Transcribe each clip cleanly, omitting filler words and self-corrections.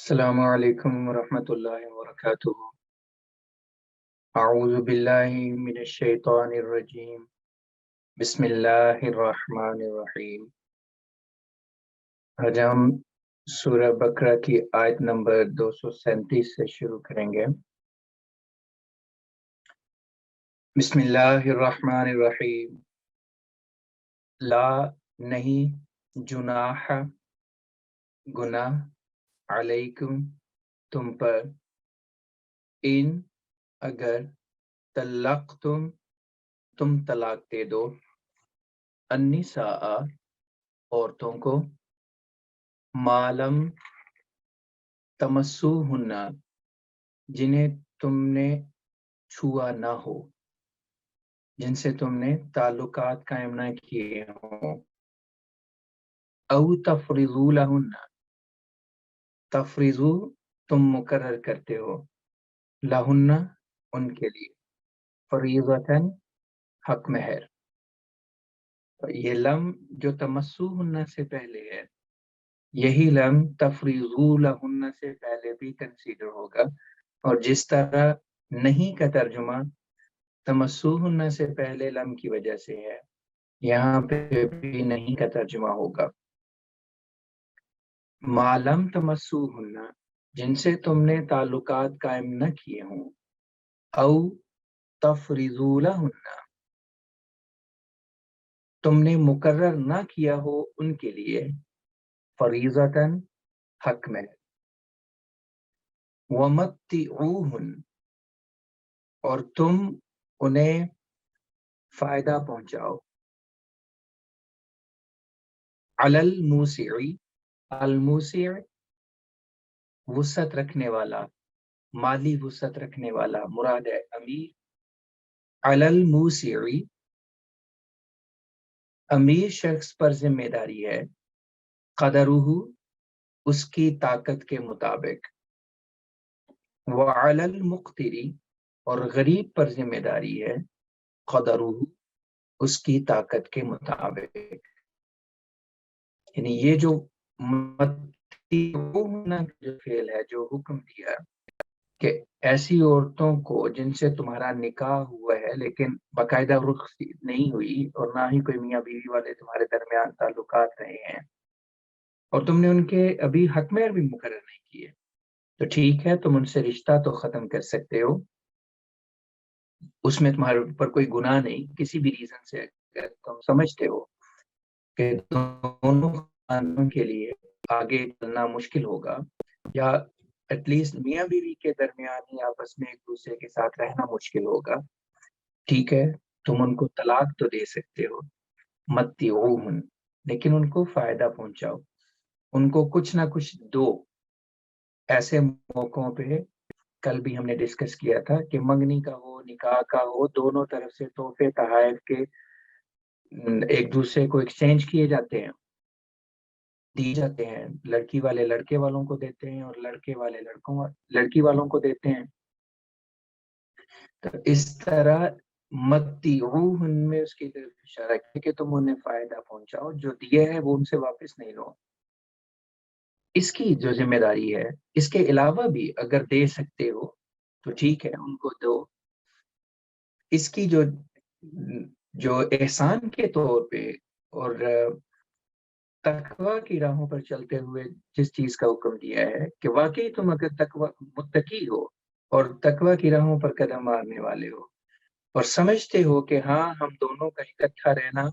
السلام علیکم ورحمۃ اللہ وبرکاتہ۔ اعوذ باللہ من الشیطان الرجیم، بسم اللہ الرحمن الرحیم۔ آج ہم سورہ بقرہ کی آیت نمبر 237 سے شروع کریں گے۔ بسم اللہ الرحمن الرحیم۔ لا نہیں، جناح گناہ، علیکم تم پر، ان اگر تم طلاق دے دو، النساء عورتوں کو، معلم تمسوہن جنہیں تم نے چھوا نہ ہو، جن سے تم نے تعلقات قائم نہ کیے ہوں، او تفرضوا لہن تفرضو تم مقرر کرتے ہو، لہن ان کے لیے، فریضتاً حق مہر۔ یہ لم جو تمسوہن سے پہلے ہے، یہی لم تفریضو لہن سے پہلے بھی کنسیڈر ہوگا، اور جس طرح نہیں کا ترجمہ تمسوہن سے پہلے لم کی وجہ سے ہے، یہاں پہ بھی نہیں کا ترجمہ ہوگا۔ معلم تمسوہن جن سے تم نے تعلقات قائم نہ کیے ہوں، او تفریضو لہن تم نے مقرر نہ کیا ہو ان کے لیے، فریضتاً حق میں، وَمَتِّعُوهُنَّ اور تم انہیں فائدہ پہنچاؤ، علی الموسع الموسع وسعت رکھنے والا، مالی وسعت رکھنے والا مراد ہے امیر، علی الموسع امیر شخص پر ذمہ داری ہے، قدرہ اس کی طاقت کے مطابق، وعلی المقتر اور غریب پر ذمہ داری ہے، قدرہ اس کی طاقت کے مطابق۔ یعنی یہ جو متعوہن جو فعل ہے، جو حکم دیا کہ ایسی عورتوں کو جن سے تمہارا نکاح ہوا ہے لیکن باقاعدہ رخصتی نہیں ہوئی، اور نہ ہی کوئی میاں بیوی والے تمہارے درمیان تعلقات رہے ہیں، اور تم نے ان کے ابھی حق مہر بھی مقرر نہیں کیے، تو ٹھیک ہے، تم ان سے رشتہ تو ختم کر سکتے ہو، اس میں تمہارے اوپر کوئی گناہ نہیں، کسی بھی ریزن سے اگر تم سمجھتے ہو کہ دونوں خاندانوں کے لیے آگے چلنا مشکل ہوگا، یا ایٹ لیسٹ میاں بیوی کے درمیان ہی آپس میں ایک دوسرے کے ساتھ رہنا مشکل ہوگا، ٹھیک ہے، تم ان کو طلاق تو دے سکتے ہو، متعوہن لیکن ان کو فائدہ پہنچاؤ، ان کو کچھ نہ کچھ دو۔ ایسے موقعوں پہ کل بھی ہم نے ڈسکس کیا تھا کہ منگنی کا ہو، نکاح کا ہو، دونوں طرف سے تحفے تحائف کے ایک دوسرے کو ایکسچینج کیے جاتے ہیں، دی جاتے ہیں، لڑکی والے لڑکے والوں کو دیتے ہیں اور لڑکے والے لڑکی والوں کو دیتے ہیں، تو اس طرح متعوہن میں اس کی طرف اشارہ کیا کہ تم انہیں فائدہ پہنچاؤ، جو دیے ہیں وہ ان سے واپس نہیں لو۔ اس کی جو ذمہ داری ہے، اس کے علاوہ بھی اگر دے سکتے ہو تو ٹھیک ہے، ان کو دو۔ اس کی جو احسان کے طور پہ اور تقوی کی راہوں پر چلتے ہوئے جس چیز کا حکم دیا ہے کہ واقعی تم اگر تقوی متقی ہو اور تقوی کی راہوں پر قدم مارنے والے ہو، اور سمجھتے ہو کہ ہاں ہم دونوں کا اکٹھا رہنا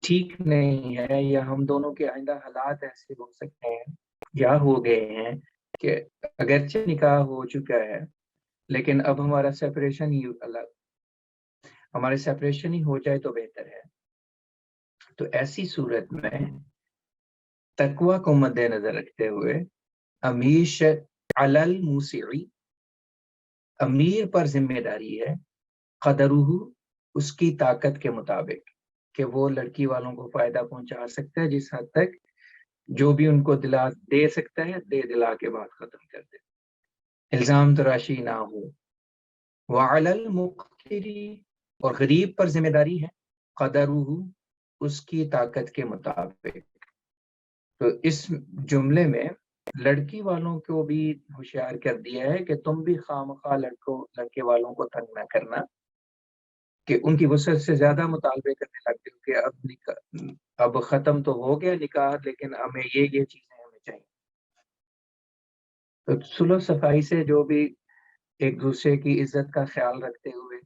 ٹھیک نہیں ہے، یا ہم دونوں کے آئندہ حالات ایسے ہو سکتے ہیں یا ہو گئے ہیں کہ اگرچہ نکاح ہو چکا ہے لیکن اب ہمارا سیپریشن ہی ہو جائے تو بہتر ہے، تو ایسی صورت میں تقوی کو مد نظر رکھتے ہوئے علی الموسع امیر پر ذمہ داری ہے، قدرہ اس کی طاقت کے مطابق، کہ وہ لڑکی والوں کو فائدہ پہنچا سکتا ہے جس حد تک جو بھی ان کو دے سکتا ہے، دلا کے بعد ختم کر دے، الزام تراشی نہ ہو۔ وعلی المقتر اور غریب پر ذمہ داری ہے، قدرہ اس کی طاقت کے مطابق۔ تو اس جملے میں لڑکی والوں کو بھی ہوشیار کر دیا ہے کہ تم بھی خواہ لڑکے والوں کو تنگ نہ کرنا، کہ ان کی وسعت سے زیادہ مطالبے کرنے لگتے ہو کہ اب ختم تو ہو گیا نکاح، لیکن ہمیں یہ چیزیں ہمیں چاہیے۔ تو صلح صفائی سے جو بھی ایک دوسرے کی عزت کا خیال رکھتے ہوئے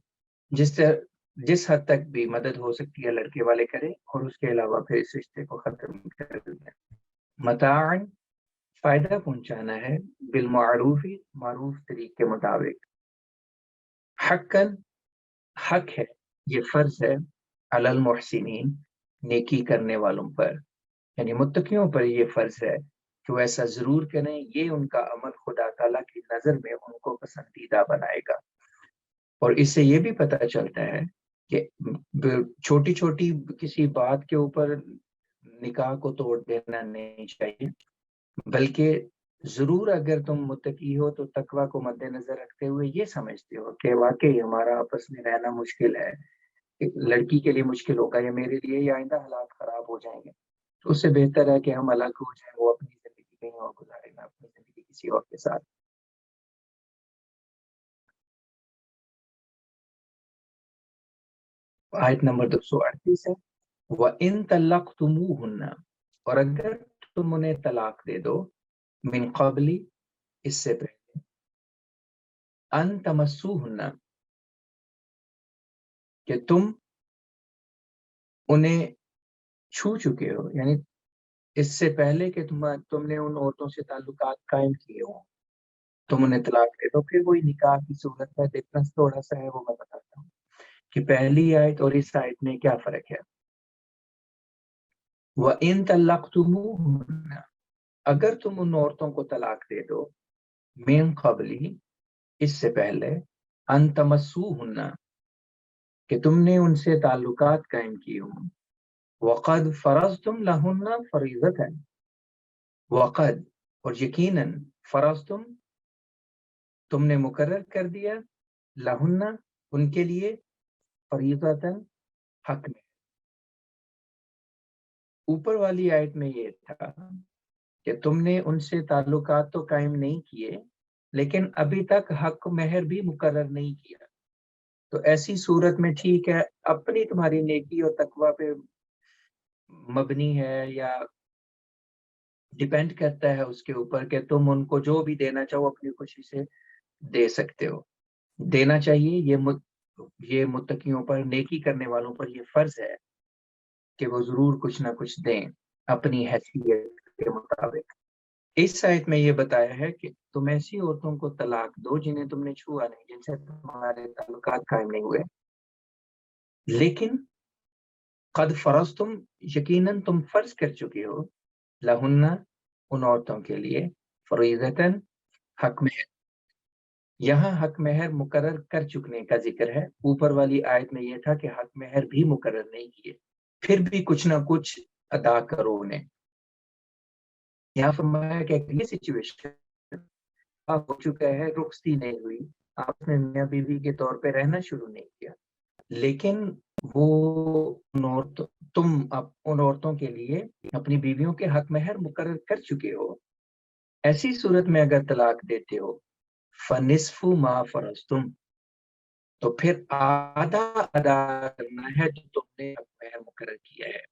جس حد تک بھی مدد ہو سکتی ہے لڑکے والے کریں، اور اس کے علاوہ پھر اس رشتے کو ختم کر دیں۔ متاعن فائدہ پہنچانا ہے، بالمعروف معروف طریقے کے مطابق، حقاً حق ہے، یہ فرض ہے، علی المحسنین نیکی کرنے والوں پر، یعنی متقیوں پر یہ فرض ہے کہ وہ ایسا ضرور کریں، یہ ان کا عمل خدا تعالیٰ کی نظر میں ان کو پسندیدہ بنائے گا۔ اور اس سے یہ بھی پتہ چلتا ہے کہ چھوٹی چھوٹی کسی بات کے اوپر نکاح کو توڑ دینا نہیں چاہیے، بلکہ ضرور اگر تم متقی ہو تو تقوی کو مد نظر رکھتے ہوئے یہ سمجھتے ہو کہ واقعی ہمارا آپس میں رہنا مشکل ہے، ایک لڑکی کے لیے مشکل ہوگا یا میرے لیے، یا آئندہ حالات خراب ہو جائیں گے، تو اس سے بہتر ہے کہ ہم الگ ہو جائیں، وہ اپنی زندگی کہیں اور گزارے گا، اپنی زندگی کسی اور کے ساتھ۔ آیت نمبر 238 ہے، وَإِن طَلَّقْتُمُوهُنَّ، اور اگر تم انہیں طلاق دے دو، من قبلی اس سے پہلے، ان تمسوهن کہ تم انہیں چھو چکے ہو، یعنی اس سے پہلے کہ تم نے ان عورتوں سے تعلقات قائم کیے ہوں، تم انہیں طلاق دے دو، پھر وہی نکاح کی صورت ہے۔ ڈفرنس تھوڑا سا ہے، وہ میں بتاتا ہوں کہ پہلی آیت اور اس آیت میں کیا فرق ہے۔ وَإِن طَلَّقْتُمُوهُنَّ، اگر تم ان عورتوں کو طلاق دے دو، من قبلی اس سے پہلے، ان تمسوهن کہ تم نے ان سے تعلقات قائم کی ہوں، وقد فرضتم لہن فریضۃ، وقد اور یقیناً، فرضتم تم نے مقرر کر دیا، لہن ان کے لیے، فریضۃ حق میں۔ اوپر والی آیت میں یہ تھا کہ تم نے ان سے تعلقات تو قائم نہیں کیے، لیکن ابھی تک حق مہر بھی مقرر نہیں کیا، تو ایسی صورت میں ٹھیک ہے، اپنی تمہاری نیکی اور تقوی پہ مبنی ہے، یا ڈیپینڈ کرتا ہے اس کے اوپر کہ تم ان کو جو بھی دینا چاہو اپنی خوشی سے دے سکتے ہو، دینا چاہیے۔ یہ متقیوں پر، نیکی کرنے والوں پر یہ فرض ہے کہ وہ ضرور کچھ نہ کچھ دیں اپنی حیثیت کے مطابق۔ اس آیت میں یہ بتایا ہے کہ تم ایسی عورتوں کو طلاق دو جنہیں تم نے چھوا نہیں، جن سے تمہارے تعلقات قائم نہیں ہوئے، لیکن قد فرضتم یقیناً تم فرض کر چکے ہو، لہن ان عورتوں کے لیے، فریضتاً حق مہر۔ یہاں حق مہر مقرر کر چکنے کا ذکر ہے، اوپر والی آیت میں یہ تھا کہ حق مہر بھی مقرر نہیں کیے، پھر بھی کچھ نہ کچھ ادا کرو انہیں۔ یہاں فرمایا کہ یہ سچویشن ہو چکا ہے، رخصتی نہیں ہوئی، آپ نے میاں بیوی کے طور پہ رہنا شروع نہیں کیا، لیکن وہ تم ان عورتوں کے لیے اپنی بیویوں کے حق مہر مقرر کر چکے ہو، ایسی صورت میں اگر طلاق دیتے ہو، فنصف ما فرضتم تو پھر آدھا ادا کرنا ہے جو تم نے حق مہر مقرر کیا ہے۔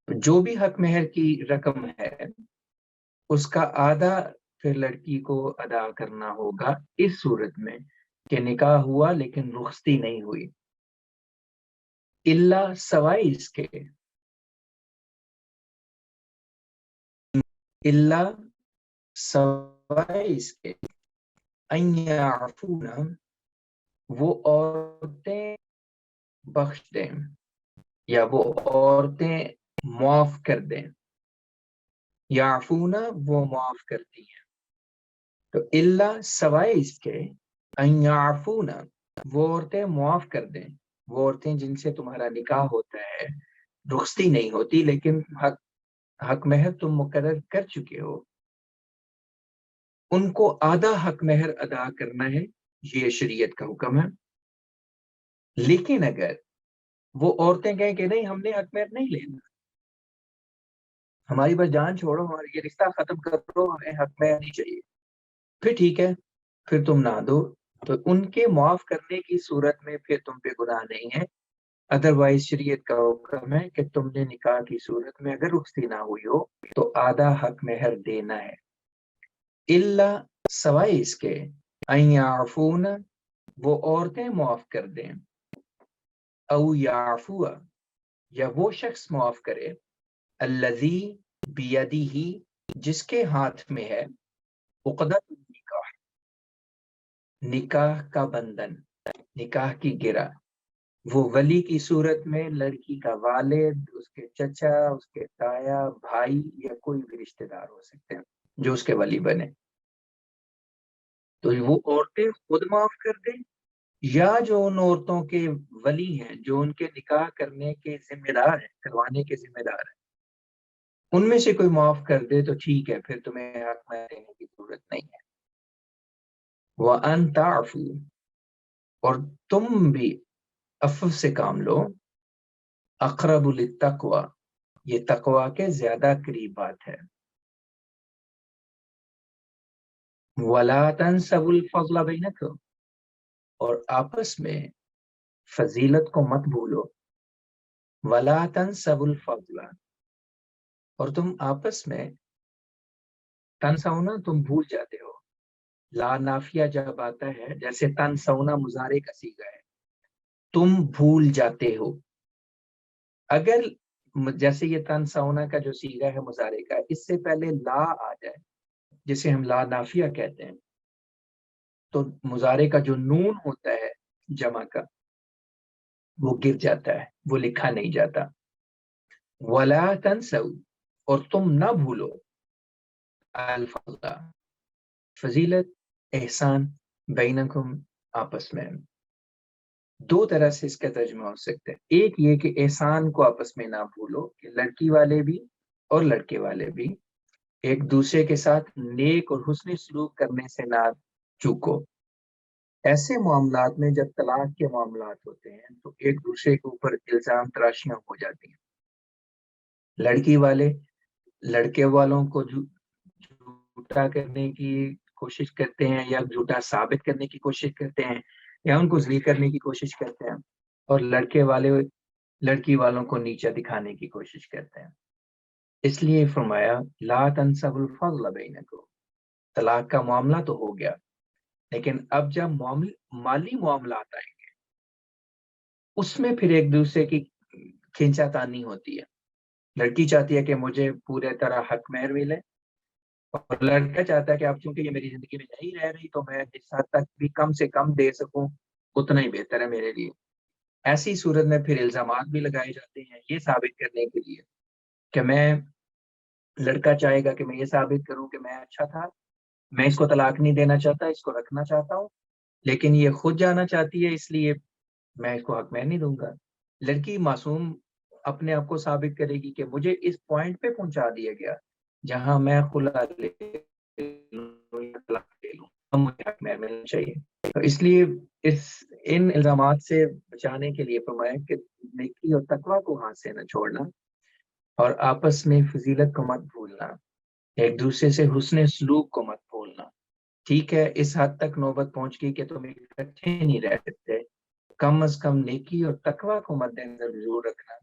جو بھی حق مہر کی رقم ہے اس کا آدھا پھر لڑکی کو ادا کرنا ہوگا، اس صورت میں کہ نکاح ہوا لیکن رخصتی نہیں ہوئی، اللہ سوائے اس کے، اللہ سوائے اس کے، ان یعفون وہ عورتیں بخش دیں، یا وہ عورتیں معاف کر دیں، یعفون وہ معاف کرتی ہیں، تو اللہ سوائے اس کے، ان یعفون وہ عورتیں معاف کر دیں، وہ عورتیں جن سے تمہارا نکاح ہوتا ہے، رخصتی نہیں ہوتی لیکن حق مہر تم مقرر کر چکے ہو، ان کو آدھا حق مہر ادا کرنا ہے، یہ شریعت کا حکم ہے۔ لیکن اگر وہ عورتیں کہیں کہ نہیں ہم نے حق مہر نہیں لینا، ہماری بس جان چھوڑو، ہمارا یہ رشتہ ختم کرو، ہمیں حق میں نہیں چاہیے، پھر ٹھیک ہے، پھر تم نہ دو، تو ان کے معاف کرنے کی صورت میں پھر تم پہ گناہ نہیں ہے۔ ادروائز شریعت کا حکم ہے کہ تم نے نکاح کی صورت میں اگر رخصتی نہ ہوئی ہو تو آدھا حق مہر دینا ہے، الا سوائے اس کے ان یعفون، وہ عورتیں معاف کر دیں، او یعفو، یا وہ شخص معاف کرے، الذی بیدہ، جس کے ہاتھ میں ہے عقدۃ النکاح، نکاح کا بندھن، نکاح کی گرہ، وہ ولی کی صورت میں لڑکی کا والد، اس کے چچا، اس کے تایا، بھائی، یا کوئی بھی رشتہ دار ہو سکتے ہیں جو اس کے ولی بنے، تو وہ عورتیں خود معاف کر دیں، یا جو ان عورتوں کے ولی ہیں جو ان کے نکاح کرنے کے ذمہ دار ہیں، کروانے کے ذمہ دار ہیں، ان میں سے کوئی معاف کر دے تو ٹھیک ہے، پھر تمہیں حق میں دینے کی ضرورت نہیں ہے۔ وَأَن تَعْفُوا، اور تم بھی عفو سے کام لو، اقرب للتقوی، یہ تقوی کے زیادہ قریب بات ہے۔ وَلَا تَنْسَوُا الْفَضْلَ بَيْنَكُمْ، اور آپس میں فضیلت کو مت بھولو، وَلَا تَنْسَوُا الْفَضْلَ، اور تم آپس میں تنسونا، تم بھول جاتے ہو، لا نافیہ جب آتا ہے، جیسے تنسونا مضارع کا صیغہ ہے، تم بھول جاتے ہو، اگر جیسے یہ تنسونا کا جو صیغہ ہے مضارع کا، اس سے پہلے لا آ جائے جسے ہم لا نافیہ کہتے ہیں، تو مضارع کا جو نون ہوتا ہے جمع کا، وہ گر جاتا ہے، وہ لکھا نہیں جاتا۔ ولا تنسوا، اور تم نہ بھولو، الفضل، فضیلت، احسان، بینکم، آپس میں۔ دو طرح سے اس کا ترجمہ ہو سکتا ہے، ایک یہ کہ احسان کو آپس میں نہ بھولو، کہ لڑکی والے بھی اور لڑکے والے بھی ایک دوسرے کے ساتھ نیک اور حسن سلوک کرنے سے نہ چوکو۔ ایسے معاملات میں جب طلاق کے معاملات ہوتے ہیں تو ایک دوسرے کے اوپر الزام تراشیاں ہو جاتی ہیں، لڑکی والے لڑکے والوں کو جھوٹا کرنے کی کوشش کرتے ہیں، یا جھوٹا ثابت کرنے کی کوشش کرتے ہیں، یا ان کو ذلیل کرنے کی کوشش کرتے ہیں، اور لڑکے والے لڑکی والوں کو نیچا دکھانے کی کوشش کرتے ہیں۔ اس لیے فرمایا لا تنسوا الفضل بینکم، طلاق کا معاملہ تو ہو گیا، لیکن اب جب مالی معاملات آئیں گے، اس میں پھر ایک دوسرے کی کھینچا تانی ہوتی ہے، لڑکی چاہتی ہے کہ مجھے پورے طرح حق مہر ملے، اور لڑکا چاہتا ہے کہ اب چونکہ یہ میری زندگی میں نہیں رہ رہی تو میں جس حد تک بھی کم سے کم دے سکوں اتنا ہی بہتر ہے میرے لیے۔ ایسی صورت میں پھر الزامات بھی لگائے جاتے ہیں یہ ثابت کرنے کے لیے کہ لڑکا چاہے گا کہ میں یہ ثابت کروں کہ میں اچھا تھا، میں اس کو طلاق نہیں دینا چاہتا، اس کو رکھنا چاہتا ہوں، لیکن یہ خود جانا چاہتی ہے اس لیے میں اس کو حق میں نہیں دوں گا۔ لڑکی معصوم اپنے آپ کو ثابت کرے گی کہ مجھے اس پوائنٹ پہ پہنچا دیا گیا جہاں میں خلا لے لوں یا طلاق لے لوں، اب مجھے حق میں ملنا چاہیے۔ تو اس لیے ان الزامات سے بچانے کے لیے فرمایا کہ نیکی اور تقوی کو ہاتھ سے نہ چھوڑنا، اور آپس میں فضیلت کو مت بھولنا، ایک دوسرے سے حسن سلوک کو مت بھولنا۔ ٹھیک ہے اس حد تک نوبت پہنچ گئی کہ تم اکٹھے نہیں رہ سکتے، کم از کم نیکی اور تقوی کو مد نظر ضرور رکھنا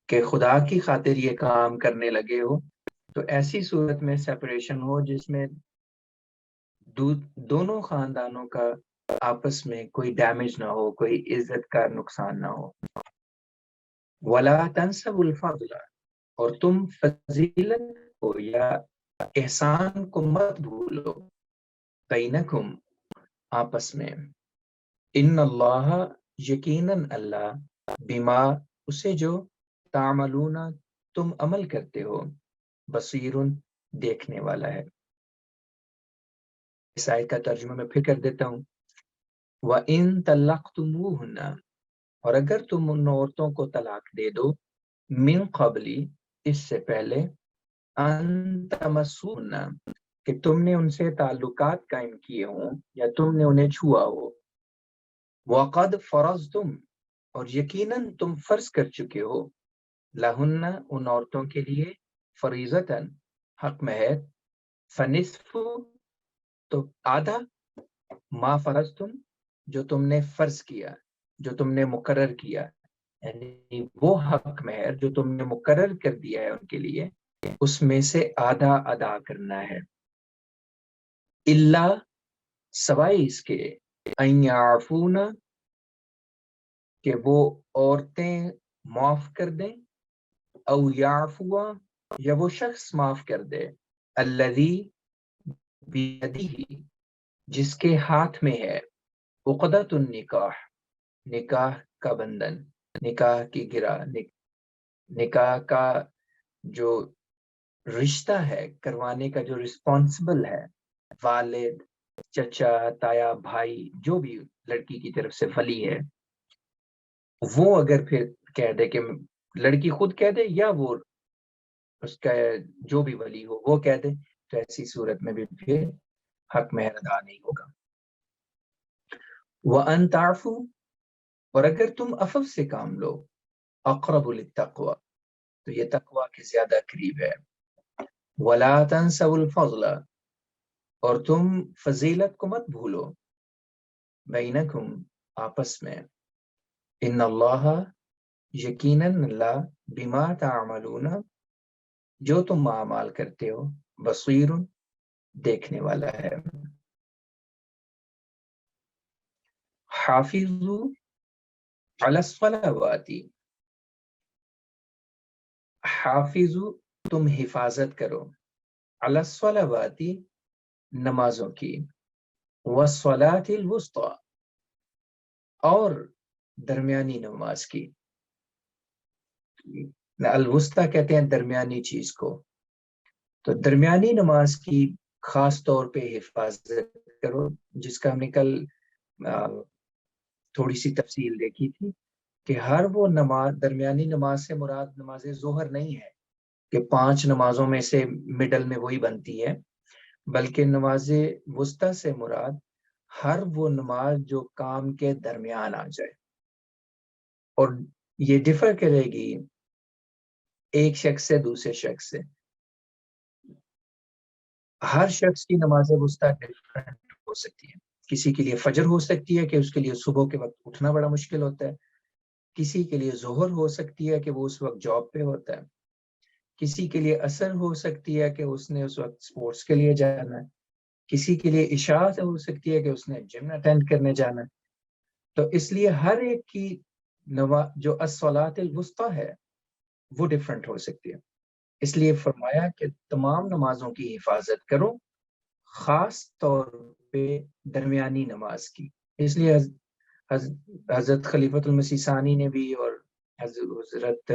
کہ خدا کی خاطر یہ کام کرنے لگے ہو تو ایسی صورت میں سیپریشن ہو جس میں دونوں خاندانوں کا آپس میں کوئی ڈیمیج نہ ہو، کوئی عزت کا نقصان نہ ہو۔ ولا تنسوا الفضل، اور تم فضیلت کو یا احسان کو مت بھولو، بینکم، آپس میں، ان اللہ، یقیناً اللہ، بما، اسے جو تعملون، تم عمل کرتے ہو، بصیر، دیکھنے والا ہے۔ اس آیت کا ترجمہ میں پھر کر دیتا ہوں۔ وَإِن طَلَّقْتُمُوهُنَّ، اور اگر تم ان عورتوں کو طلاق دے دو، من قبلی، اس سے پہلے، ان تمسوهن، کہ تم نے ان سے تعلقات قائم کیے ہوں یا تم نے انہیں چھوا ہو، وَقَدْ فَرَضْتُمْ، اور یقیناً تم فرض کر چکے ہو، لہن، ان عورتوں کے لیے، فریضتاً حق میں ہے، فنصف تو آدھا، ما فرض تم جو تم نے فرض کیا، جو تم نے مقرر کیا، یعنی وہ حق مہر جو تم نے مقرر کر دیا ہے ان کے لیے، اس میں سے آدھا ادا کرنا ہے۔ اللہ سوائے اس کے، ان یعفون کہ وہ عورتیں معاف کر دیں، او یعفو یا وہ شخص معاف کر دے، الذی بیدہ جس کے ہاتھ میں ہے، عقدۃ النکاح نکاح کا بندھن، نکاح کی گرا، نکاح کا جو رشتہ ہے کروانے کا، جو رسپانسبل ہے، والد، چچا، تایا، بھائی، جو بھی لڑکی کی طرف سے ولی ہے، وہ اگر پھر کہہ دے کہ لڑکی خود کہہ دے یا وہ اس کا جو بھی ولی ہو وہ کہہ دے، تو ایسی صورت میں بھی پھر حق مہر ادا نہیں ہوگا۔ وَأَن تَعْفُوا اور اگر تم عفو سے کام لو، اقرب للتقوی تو یہ تقوی کے زیادہ قریب ہے۔ وَلَا تَنْسَوْا الْفَضْلَ اور تم فضیلت کو مت بھولو، بینکم آپس میں، ان اللہ یقیناً اللہ، بما تعملون جو تم اعمال کرتے ہو، بصیر دیکھنے والا ہے۔ حافظوا علی الصلوات حافظوا تم حفاظت کرو، علی الصلوات نمازوں کی، والصلاة الوسطی اور درمیانی نماز کی۔ الوسطی کہتے ہیں درمیانی چیز کو، تو درمیانی نماز کی خاص طور پہ حفاظت کرو، جس کا ہم نے کل تھوڑی سی تفصیل دیکھی تھی کہ ہر وہ نماز، درمیانی نماز سے مراد نماز ظہر نہیں ہے کہ 5 نمازوں میں سے مڈل میں وہی بنتی ہے، بلکہ نماز وسطی سے مراد ہر وہ نماز جو کام کے درمیان آ جائے، اور یہ ڈفر کرے گی ایک شخص سے دوسرے شخص سے۔ ہر شخص کی نماز وسطی ڈفرینٹ ہو سکتی ہے، کسی کے لیے فجر ہو سکتی ہے کہ اس کے لیے صبح کے وقت اٹھنا بڑا مشکل ہوتا ہے، کسی کے لیے ظہر ہو سکتی ہے کہ وہ اس وقت جاب پہ ہوتا ہے، کسی کے لیے عصر ہو سکتی ہے کہ اس نے اس وقت سپورٹس کے لیے جانا ہے، کسی کے لیے عشاء ہو سکتی ہے کہ اس نے جم اٹینڈ کرنے جانا ہے۔ تو اس لیے ہر ایک کی جو الصلاۃ الوسطی ہے وہ ڈفرینٹ ہو سکتی ہے، اس لیے فرمایا کہ تمام نمازوں کی حفاظت کرو، خاص طور پہ درمیانی نماز کی۔ اس لیے حضرت خلیفۃ المسیح ثانی نے بھی، اور حضرت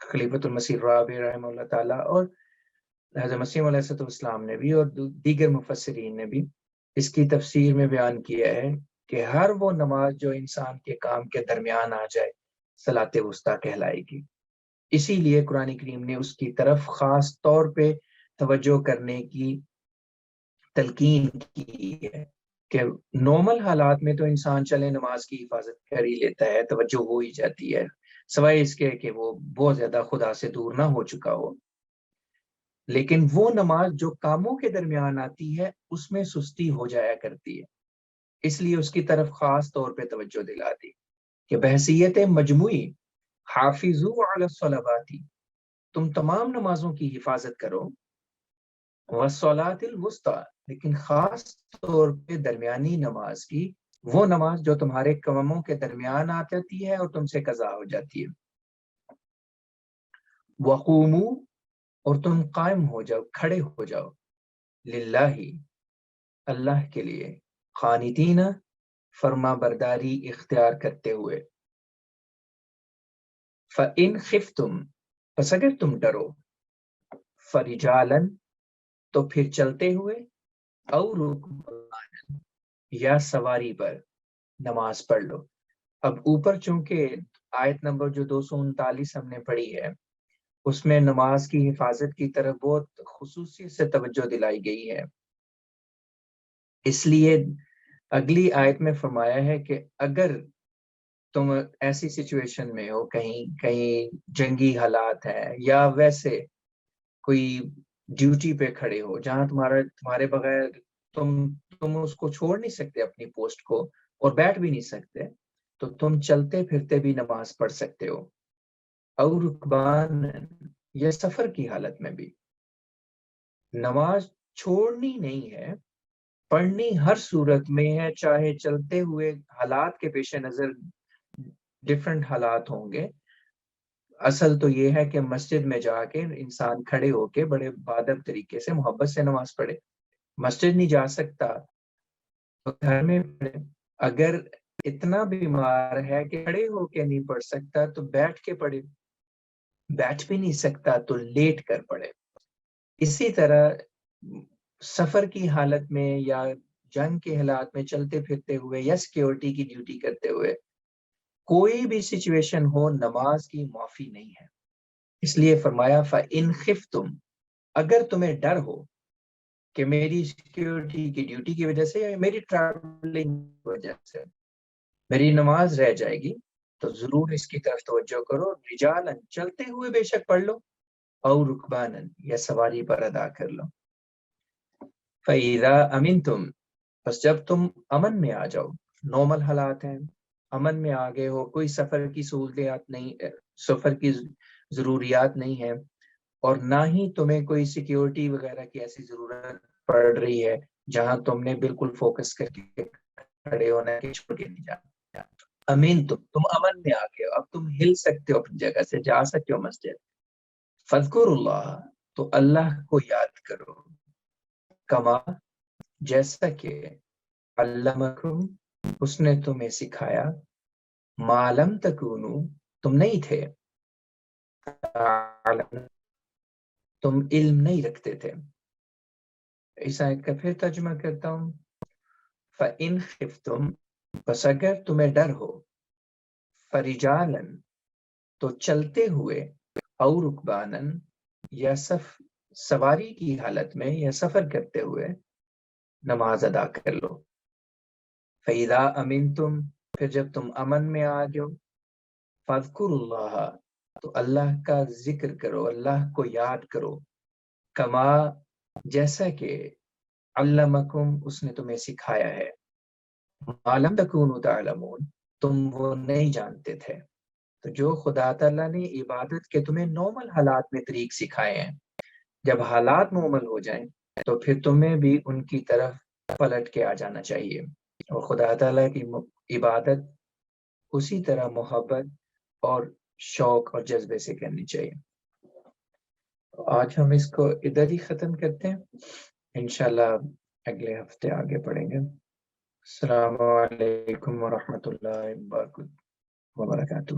خلیفۃ المسیح رابع رحمہ اللہ تعالیٰ، اور حضرت مسیح علیہ السلام نے بھی، اور دیگر مفسرین نے بھی اس کی تفسیر میں بیان کیا ہے کہ ہر وہ نماز جو انسان کے کام کے درمیان آ جائے صلاۃ وسطیٰ کہلائے گی۔ اسی لیے قرآن کریم نے اس کی طرف خاص طور پہ توجہ کرنے کی تلقین کی ہے کہ نارمل حالات میں تو انسان چلے نماز کی حفاظت کر ہی لیتا ہے، توجہ ہو ہی جاتی ہے، سوائے اس کے کہ وہ بہت زیادہ خدا سے دور نہ ہو چکا ہو، لیکن وہ نماز جو کاموں کے درمیان آتی ہے اس میں سستی ہو جایا کرتی ہے، اس لیے اس کی طرف خاص طور پہ توجہ دلا دی کہ بحیثیت مجموعی حافظوا علی الصلوات تم تمام نمازوں کی حفاظت کرو، والصلاۃ الوسطی لیکن خاص طور پہ درمیانی نماز کی، وہ نماز جو تمہارے کاموں کے درمیان آ جاتی ہے اور تم سے قضا ہو جاتی ہے۔ وقوموا اور تم قائم ہو جاؤ، کھڑے ہو جاؤ، للہ اللہ کے لیے، قانتین فرما برداری اختیار کرتے ہوئے، فَإِنْ خِفْتُمْ پس اگر تم ڈرو، فَرِجَالًا تو پھر چلتے ہوئے، او رکبانا یا سواری پر نماز پڑھ لو۔ اب اوپر چونکہ آیت نمبر جو 239 ہم نے پڑھی ہے اس میں نماز کی حفاظت کی طرف بہت خصوصیت سے توجہ دلائی گئی ہے، اس لیے اگلی آیت میں فرمایا ہے کہ اگر تم ایسی سچویشن میں ہو، کہیں جنگی حالات ہیں یا ویسے کوئی ڈیوٹی پہ کھڑے ہو جہاں تمہارے بغیر تم اس کو چھوڑ نہیں سکتے اپنی پوسٹ کو اور بیٹھ بھی نہیں سکتے، تو تم چلتے پھرتے بھی نماز پڑھ سکتے ہو، اور رکبان یا سفر کی حالت میں بھی۔ نماز چھوڑنی نہیں ہے، پڑھنی ہر صورت میں ہے، چاہے چلتے ہوئے حالات کے پیش نظر ڈفرنٹ حالات ہوں گے۔ اصل تو یہ ہے کہ مسجد میں جا کے انسان کھڑے ہو کے بڑے بادب طریقے سے محبت سے نماز پڑھے۔ مسجد نہیں جا سکتا تو گھر میں پڑھے۔ اگر اتنا بیمار ہے کہ کھڑے ہو کے نہیں پڑھ سکتا تو بیٹھ کے پڑھے، بیٹھ بھی نہیں سکتا تو لیٹ کر پڑھے۔ اسی طرح سفر کی حالت میں یا جنگ کے حالات میں چلتے پھرتے ہوئے یا سیکیورٹی کی ڈیوٹی کرتے ہوئے کوئی بھی سچویشن ہو، نماز کی معافی نہیں ہے۔ اس لیے فرمایا فَإِنْ خِفْتُمْ، اگر تمہیں ڈر ہو کہ میری سیکیورٹی کی ڈیوٹی کی وجہ سے یا میری ٹریولنگ کی وجہ سے میری نماز رہ جائے گی، تو ضرور اس کی طرف توجہ کرو، رجالاً چلتے ہوئے بے شک پڑھ لو، اور رکباناً یا سواری پر ادا کر لو۔ فَإِذَا أَمِنْتُمْ، بس جب تم امن میں آ جاؤ، نارمل حالات ہیں، امن میں آ گئے ہو، کوئی سفر کی سہولیات نہیں، سفر کی ضروریات نہیں ہے، اور نہ ہی تمہیں کوئی سیکیورٹی وغیرہ کی ایسی ضرورت پڑ رہی ہے جہاں تم نے بالکل فوکس کر کے کھڑے ہونا ہے کہ چھوڑ کے نہیں جانا۔ امین تم امن میں آ گئے ہو، اب تم ہل سکتے ہو اپنی جگہ سے، جا سکتے ہو مسجد۔ فذکر اللہ، تو اللہ کو یاد کرو، کما جیسا کہ علمکم اس نے تمہیں سکھایا، ما لم تکونو تم نہیں تھے، تم علم نہیں رکھتے تھے۔ اس آیت کا پھر ترجمہ کرتا ہوں۔ فَإِنْ خِفْتُمْ، بس اگر تمہیں ڈر ہو، فَرِجَالًا تو چلتے ہوئے، اور رکباناً یا سواری کی حالت میں یا سفر کرتے ہوئے نماز ادا کر لو۔ فَإِذَا أَمِنْتُمْ، پھر جب تم امن میں آ جاؤ، فَاذْكُرُوا اللَّهَ تو اللہ کا ذکر کرو، اللہ کو یاد کرو، کما جیسا کہ علمکم اس نے تمہیں سکھایا ہے، ما لم تکونوا تعلمون تم وہ نہیں جانتے تھے۔ تو جو خدا تعالیٰ نے عبادت کے تمہیں نارمل حالات میں طریق سکھائے ہیں، جب حالات نارمل ہو جائیں تو پھر تمہیں بھی ان کی طرف پلٹ کے آ جانا چاہیے، اور خدا تعالیٰ کی عبادت اسی طرح محبت اور شوق اور جذبے سے کرنی چاہیے۔ آج ہم اس کو ادھر ہی ختم کرتے ہیں، انشاءاللہ اگلے ہفتے آگے پڑھیں گے۔ السلام علیکم ورحمۃ اللہ وبرکاتہ۔